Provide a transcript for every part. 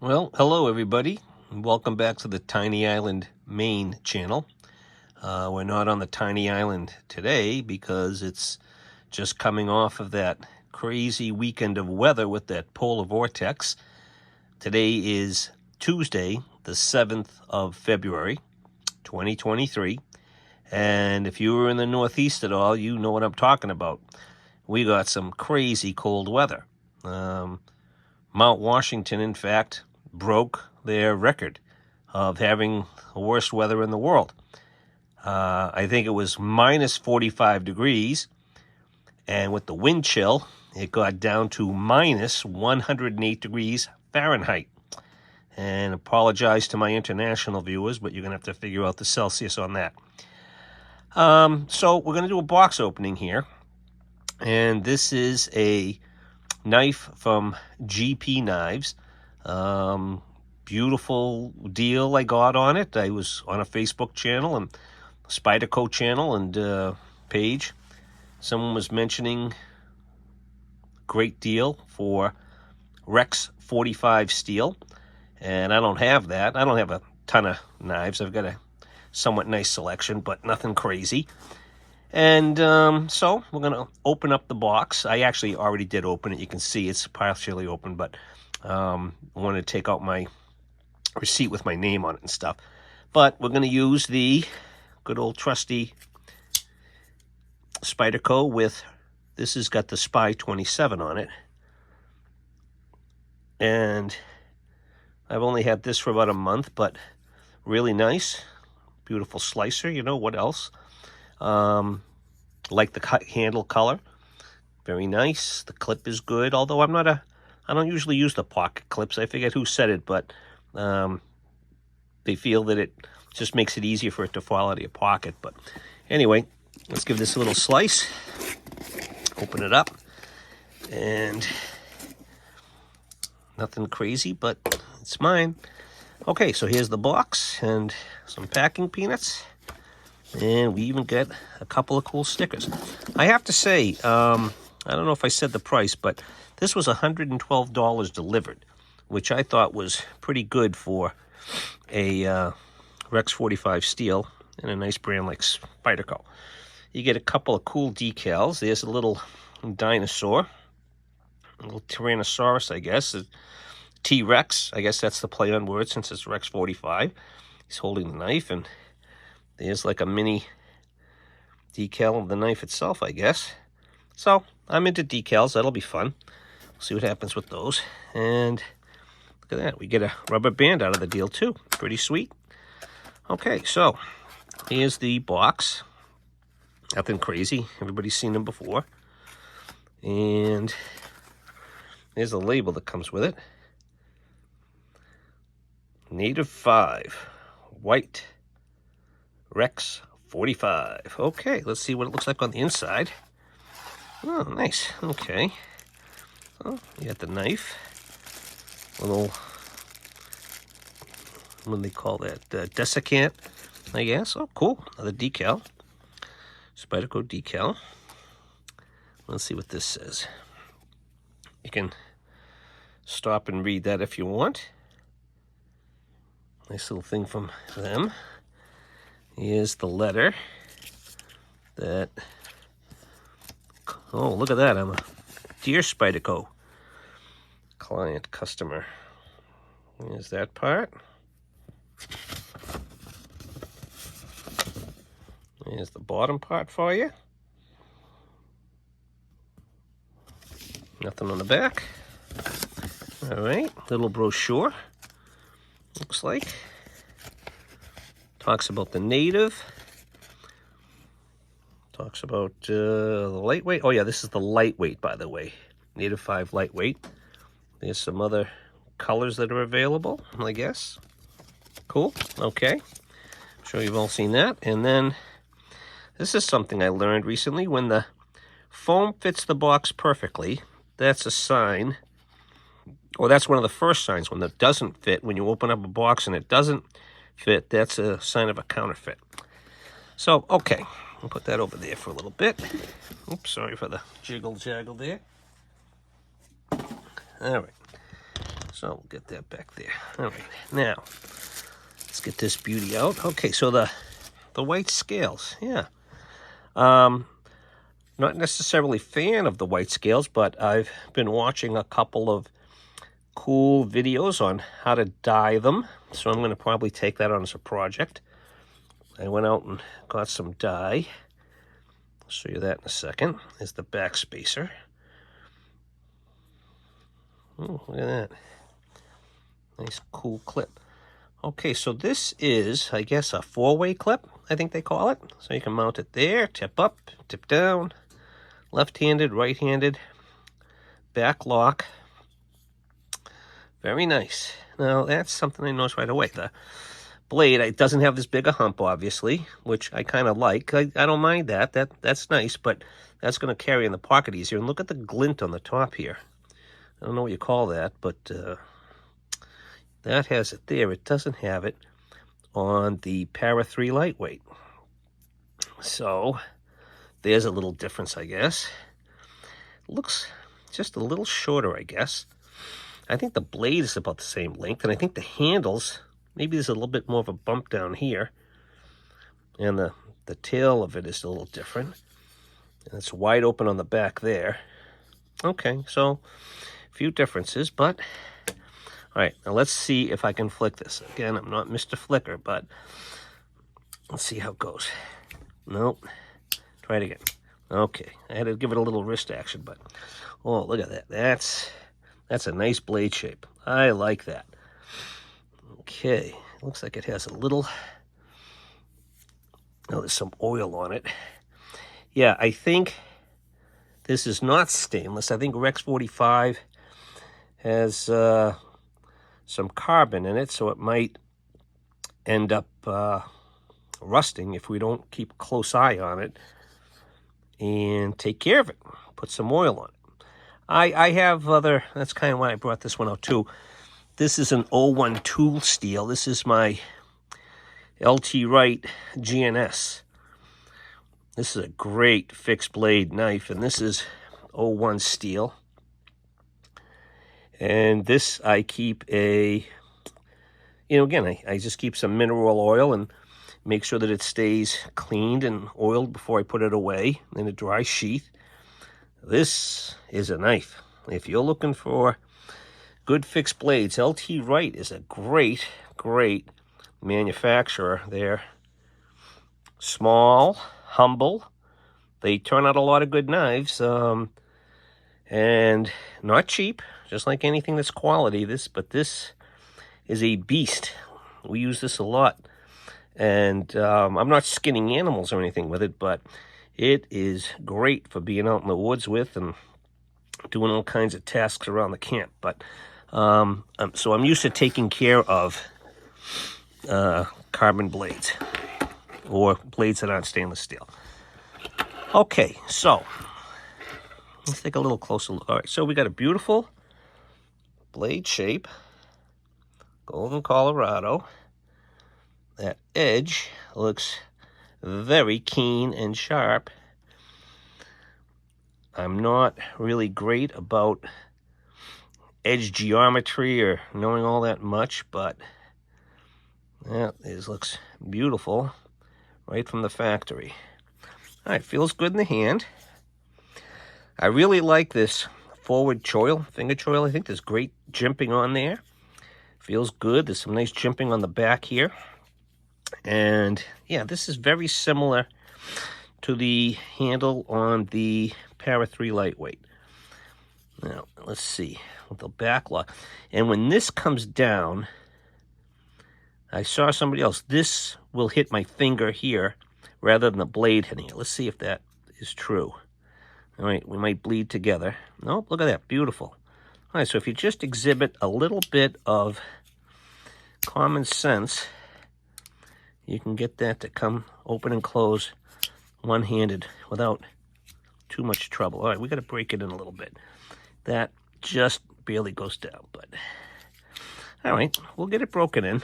Well, hello everybody, and welcome back to the Tiny Island Maine channel. We're not on the Tiny Island today because it's just coming off of that crazy weekend of weather with that Polar Vortex. Today is Tuesday, the 7th of February, 2023. And if you were in the Northeast at all, you know what I'm talking about. We got some crazy cold weather. Mount Washington, in fact, broke their record of having the worst weather in the world. I think it was minus 45 degrees, and with the wind chill, it got down to minus 108 degrees Fahrenheit. And apologize to my international viewers, but you're going to have to figure out the Celsius on that. So we're going to do a box opening here, and this is a knife from GP Knives. Beautiful deal I got on it. I was on a Facebook channel and Spyderco channel and page. Someone was mentioning great deal for Rex45 steel, and I don't have that. I don't have a ton of knives. I've got a somewhat nice selection, but nothing crazy. And so we're going to open up the box. I actually already did open it. You can see it's partially open, but I wanted to take out my receipt with my name on it and stuff. But we're going to use the good old trusty Spyderco with, this has got the Spy 27 on it. And I've only had this for about a month, but really nice. Beautiful slicer, you know, what else? Like the handle color, very nice. The clip is good, although I don't usually use the pocket clips. I forget who said it, but they feel that it just makes it easier for it to fall out of your pocket. But anyway, let's give this a little slice. Open it up, and nothing crazy, but it's mine. Okay, so here's the box and some packing peanuts. And we even get a couple of cool stickers. I have to say, I don't know if I said the price, but this was $112 delivered, which I thought was pretty good for a Rex45 steel and a nice brand like Spyderco. You get a couple of cool decals. There's a little dinosaur, a little Tyrannosaurus, I guess. A T-Rex, I guess that's the play on words since it's Rex45. He's holding the knife, and there's like a mini decal of the knife itself, I guess. So I'm into decals. That'll be fun. We'll see what happens with those. And look at that. We get a rubber band out of the deal, too. Pretty sweet. Okay, so here's the box. Nothing crazy. Everybody's seen them before. And there's a label that comes with it. Native 5. White. Rex 45. Okay, let's see what it looks like on the inside. Oh, nice. Okay. Oh, you got the knife. Little, what do they call that? Desiccant, I guess. Oh, cool. Another decal. Spyderco decal. Let's see what this says. You can stop and read that if you want. Nice little thing from them. Here's the letter that, oh, look at that. I'm a dear Spyderco client, customer. Here's that part. Here's the bottom part for you. Nothing on the back. All right, little brochure, looks like. Talks about the Native. Talks about the lightweight. Oh, yeah, this is the lightweight, by the way. Native 5 lightweight. There's some other colors that are available, I guess. Cool. Okay. I'm sure you've all seen that. And then this is something I learned recently. When the foam fits the box perfectly, that's a sign. Or that's one of the first signs when it doesn't fit. When you open up a box and it doesn't fit, that's a sign of a counterfeit. So, okay, I'll put that over there for a little bit. Oops, sorry for the jiggle-jaggle there. All right, So we'll get that back there. All right, now let's get this beauty out. Okay, so the white scales, yeah. Not necessarily fan of the white scales, but I've been watching a couple of cool videos on how to dye them. So I'm going to probably take that on as a project. I went out and got some dye. I'll show you that in a second. There's the back spacer. Oh, look at that. Nice cool clip. Okay, so this is, I guess, a 4-way clip, I think they call it. So you can mount it there, tip up, tip down, left-handed, right-handed, back lock. Very nice. Now, that's something I noticed right away. The blade, it doesn't have this bigger hump, obviously, which I kind of like. I don't mind that. That's nice, but that's going to carry in the pocket easier. And look at the glint on the top here. I don't know what you call that, but that has it there. It doesn't have it on the Para 3 lightweight. So there's a little difference, I guess. Looks just a little shorter, I guess. I think the blade is about the same length, and I think the handles, maybe there's a little bit more of a bump down here. And the tail of it is a little different. And it's wide open on the back there. Okay, so a few differences, but all right, now let's see if I can flick this. Again, I'm not Mr. Flicker, but let's see how it goes. Nope. Try it again. Okay, I had to give it a little wrist action, but oh, look at that. That's a nice blade shape. I like that. Okay, looks like it has a little, oh, there's some oil on it. Yeah, I think this is not stainless. I think Rex45 has some carbon in it, so it might end up rusting if we don't keep a close eye on it and take care of it. Put some oil on it. I have other, that's kind of why I brought this one out too. This is an 01 tool steel. This is my LT Wright GNS. This is a great fixed blade knife, and this is 01 steel. And this I keep a, again, I just keep some mineral oil and make sure that it stays cleaned and oiled before I put it away in a dry sheath. This is a knife. If you're looking for good fixed blades, LT Wright is a great, great manufacturer. They're small, humble. They turn out a lot of good knives, and not cheap, just like anything that's quality. But this is a beast. We use this a lot. And I'm not skinning animals or anything with it, but it is great for being out in the woods with and doing all kinds of tasks around the camp. But so I'm used to taking care of carbon blades or blades that aren't stainless steel. Okay, so let's take a little closer look. All right, so we got a beautiful blade shape, Golden Colorado. That edge looks very keen and sharp. I'm not really great about edge geometry or knowing all that much, but yeah, this looks beautiful right from the factory. All right, feels good in the hand. I really like this forward choil, finger choil. I think there's great jimping on there. Feels good. There's some nice jimping on the back here. And yeah, this is very similar to the handle on the Para 3 lightweight. Now, let's see, with the back lock. And when this comes down, I saw somebody else, this will hit my finger here rather than the blade hitting it. Let's see if that is true. All right, we might bleed together. Nope, look at that, beautiful. All right, so if you just exhibit a little bit of common sense, you can get that to come open and close one-handed without too much trouble. All right, we got to break it in a little bit. That just barely goes down, but all right, we'll get it broken in.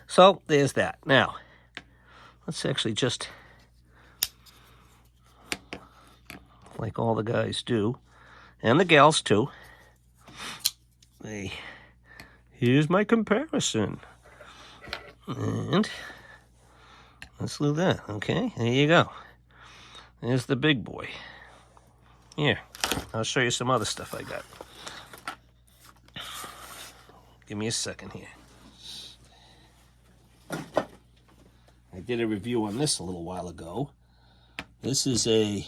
So there's that. Now, let's actually just, like all the guys do, and the gals too, Hey, here's my comparison. And let's do that, okay? There you go. There's the big boy. Here, I'll show you some other stuff I got. Give me a second here. I did a review on this a little while ago. This is a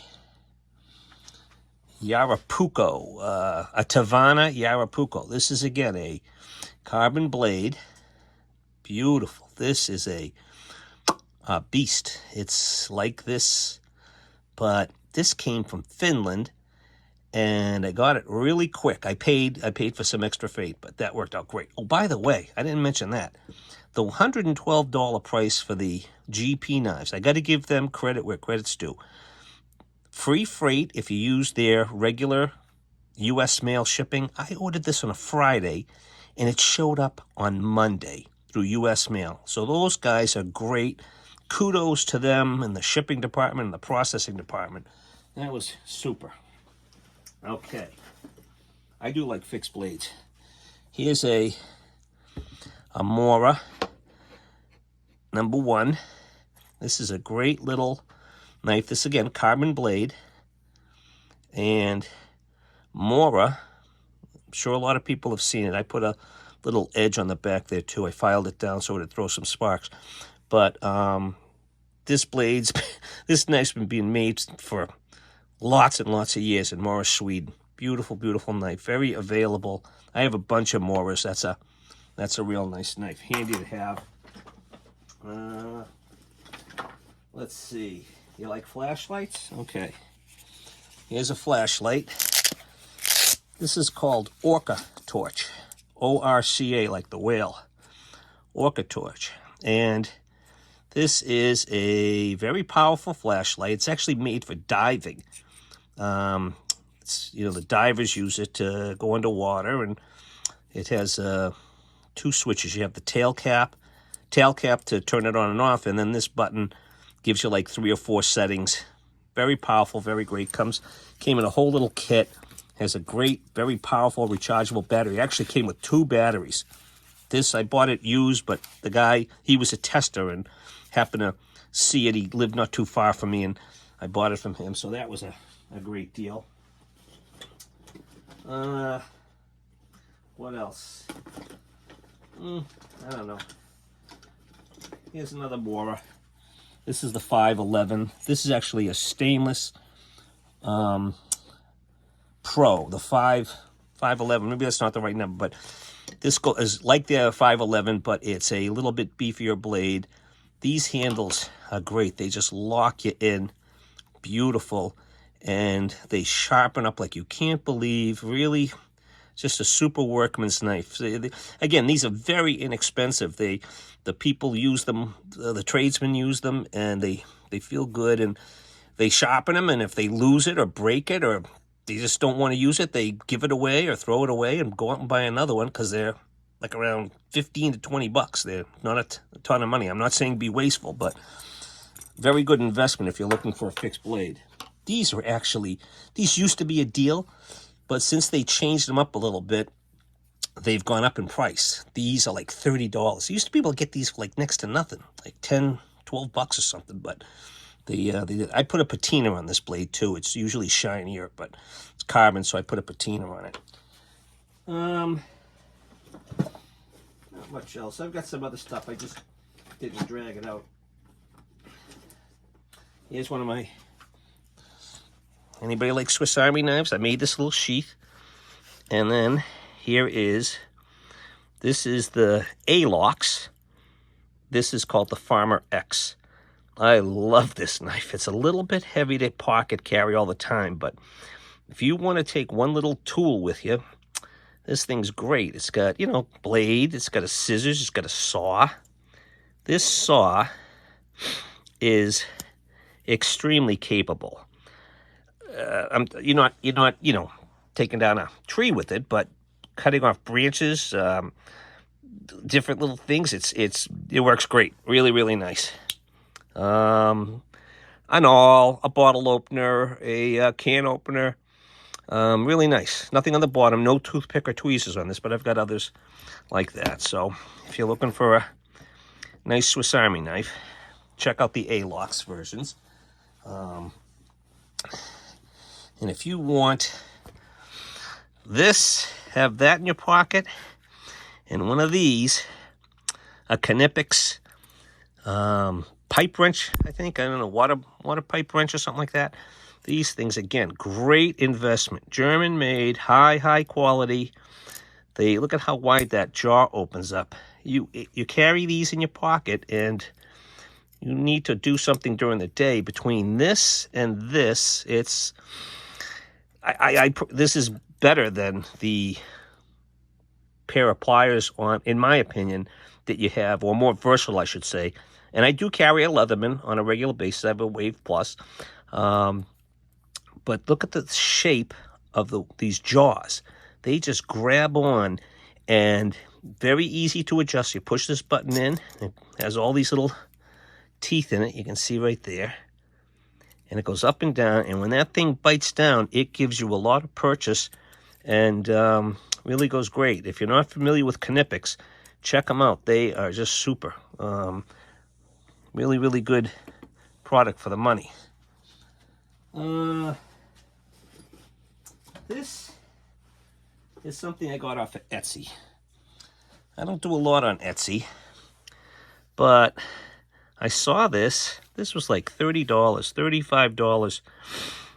Yarapuco, a Tavana Yarapuco. This is, again, a carbon blade. Beautiful. This is a beast. It's like this, but this came from Finland, and I got it really quick. I paid for some extra freight, but that worked out great. Oh, by the way, I didn't mention that. The $112 price for the GP knives, I got to give them credit where credit's due. Free freight if you use their regular U.S. mail shipping. I ordered this on a Friday, and it showed up on Monday through U.S. mail. So those guys are great. Kudos to them and the shipping department and the processing department. That was super. Okay. I do like fixed blades. Here's a Mora #1. This is a great little knife. This, again, carbon blade. And Mora, I'm sure a lot of people have seen it. I put a little edge on the back there, too. I filed it down so it would throw some sparks. But this knife's been being made for lots and lots of years in Mora, Sweden. Beautiful, beautiful knife. Very available. I have a bunch of Moras. That's a real nice knife. Handy to have. Let's see. You like flashlights? Okay. Here's a flashlight. This is called Orca Torch. O-R-C-A, like the whale. Orca Torch. And this is a very powerful flashlight. It's actually made for diving. The divers use it to go underwater, and it has 2 switches. You have the tail cap to turn it on and off, and then this button gives you like 3 or 4 settings. Very powerful, very great. Came in a whole little kit. Has a great, very powerful rechargeable battery. It actually came with 2 batteries. This, I bought it used, but the guy, he was a tester and happened to see it. He lived not too far from me, and I bought it from him, so that was a great deal. What else? I don't know. Here's another Mora. This is the 511. This is actually a stainless Pro, the 511. Maybe that's not the right number, but this is like the 511, but it's a little bit beefier blade. These handles are great. They just lock you in. Beautiful. And they sharpen up like you can't believe. Really, just a super workman's knife. Again, these are very inexpensive. The people use them, the tradesmen use them, and they feel good, and they sharpen them, and if they lose it or break it or they just don't want to use it, they give it away or throw it away and go out and buy another one because they're like around 15 to 20 bucks. They're not a ton of money. I'm not saying be wasteful, but very good investment if you're looking for a fixed blade. These used to be a deal, but since they changed them up a little bit, they've gone up in price. These are like $30. You used to be able to get these for like next to nothing, like 10, 12 bucks or something, but I put a patina on this blade too. It's usually shinier, but it's carbon, so I put a patina on it. Not much else. I've got some other stuff. I just didn't drag it out. Here's one of my... Anybody like Swiss Army knives? I made this little sheath. And then this is the A-Locks. This is called the Farmer X. I love this knife. It's a little bit heavy to pocket carry all the time, but if you want to take one little tool with you, this thing's great. It's got, blade. It's got a scissors. It's got a saw. This saw is extremely capable. You're not taking down a tree with it, but cutting off branches, different little things. It works great. Really, really nice. A bottle opener, a can opener, Really nice. Nothing on the bottom, no toothpick or tweezers on this, but I've got others like that. So if you're looking for a nice Swiss Army knife, check out the A-Locks versions. And if you want this, have that in your pocket, and one of these, a Knipex pipe wrench, I think. I don't know, water pipe wrench or something like that. These things, again, great investment. German-made, high quality. They look at how wide that jaw opens up. You carry these in your pocket, and you need to do something during the day. Between this and this, it's this is better than the pair of pliers on, in my opinion, that you have, or more versatile, I should say. And I do carry a Leatherman on a regular basis. I have a Wave Plus. But look at the shape of these jaws. They just grab on, and very easy to adjust. You push this button in. It has all these little teeth in it. You can see right there. And it goes up and down. And when that thing bites down, it gives you a lot of purchase, and really goes great. If you're not familiar with Knipex, check them out. They are just super. Really good product for the money. This is something I got off of Etsy. I don't do a lot on Etsy, but I saw this. This was like $30, $35,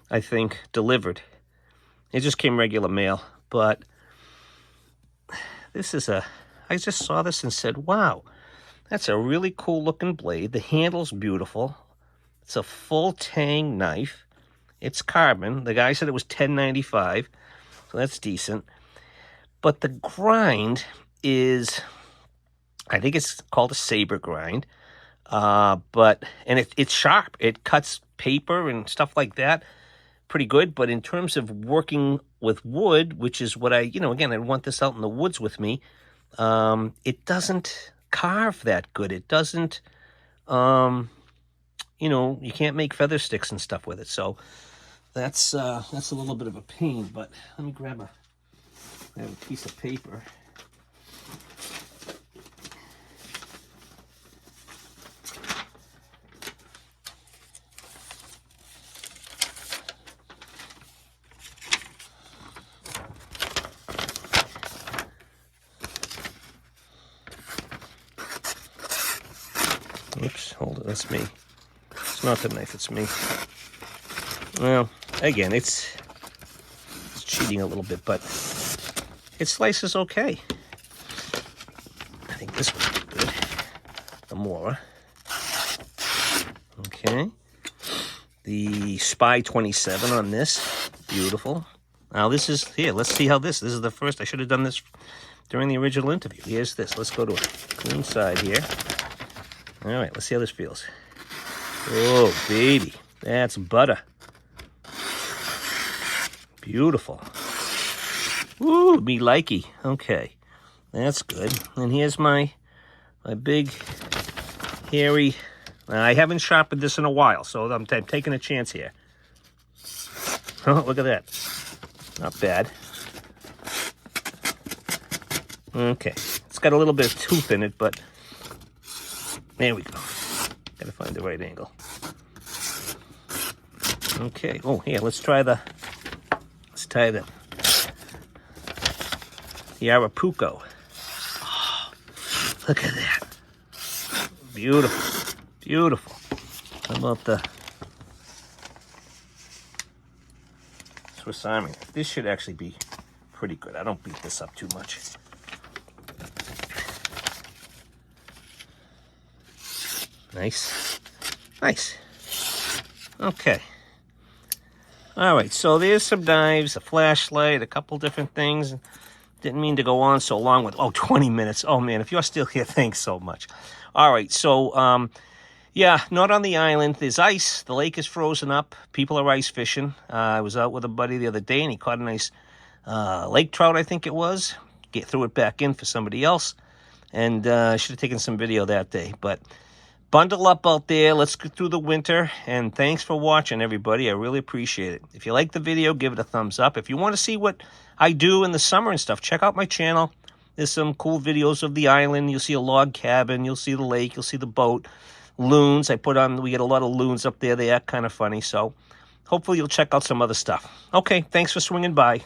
I think, delivered. It just came regular mail, but this is I just saw this and said, wow, that's a really cool looking blade. The handle's beautiful. It's a full tang knife. It's carbon. The guy said it was $10.95, so that's decent. But the grind is, I think it's called a saber grind. And it's sharp. It cuts paper and stuff like that pretty good. But in terms of working with wood, which is what again, I want this out in the woods with me, it doesn't carve that good. It doesn't, you can't make feather sticks and stuff with it. So that's a little bit of a pain. But let me grab a piece of paper. Oops, hold it, that's me. It's not the knife, it's me. Well, again, it's cheating a little bit, but it slices okay. I think this one's good. The Mora. Okay. The Spy27 on this. Beautiful. Now this is, here, let's see how this is the first. I should have done this during the original interview. Here's this. Let's go to a clean side here. All right, let's see how this feels. Oh, baby. That's butter. Beautiful. Ooh, me likey. Okay, that's good. And here's my big, hairy... I haven't sharpened this in a while, so I'm taking a chance here. Oh, look at that. Not bad. Okay, it's got a little bit of tooth in it, but... There we go. Gotta find the right angle. Okay. Oh, here, let's tie the Arapuco. Oh, look at that. Beautiful. Beautiful. How about the Swiss Army? This should actually be pretty good. I don't beat this up too much. Nice. Nice. Okay. All right, so there's some knives, a flashlight, a couple different things. Didn't mean to go on so long with, 20 minutes. Oh, man, if you're still here, thanks so much. All right, so, yeah, not on the island. There's ice. The lake is frozen up. People are ice fishing. I was out with a buddy the other day, and he caught a nice lake trout, I think it was. Threw it back in for somebody else. And I should have taken some video that day, but... bundle up out there. Let's get through the winter. And thanks for watching, everybody. I really appreciate it. If you like the video, give it a thumbs up. If you want to see what I do in the summer and stuff, check out my channel. There's some cool videos of the island. You'll see a log cabin. You'll see the lake. You'll see the boat. Loons. We get a lot of loons up there. They act kind of funny. So hopefully you'll check out some other stuff. Okay, thanks for swinging by.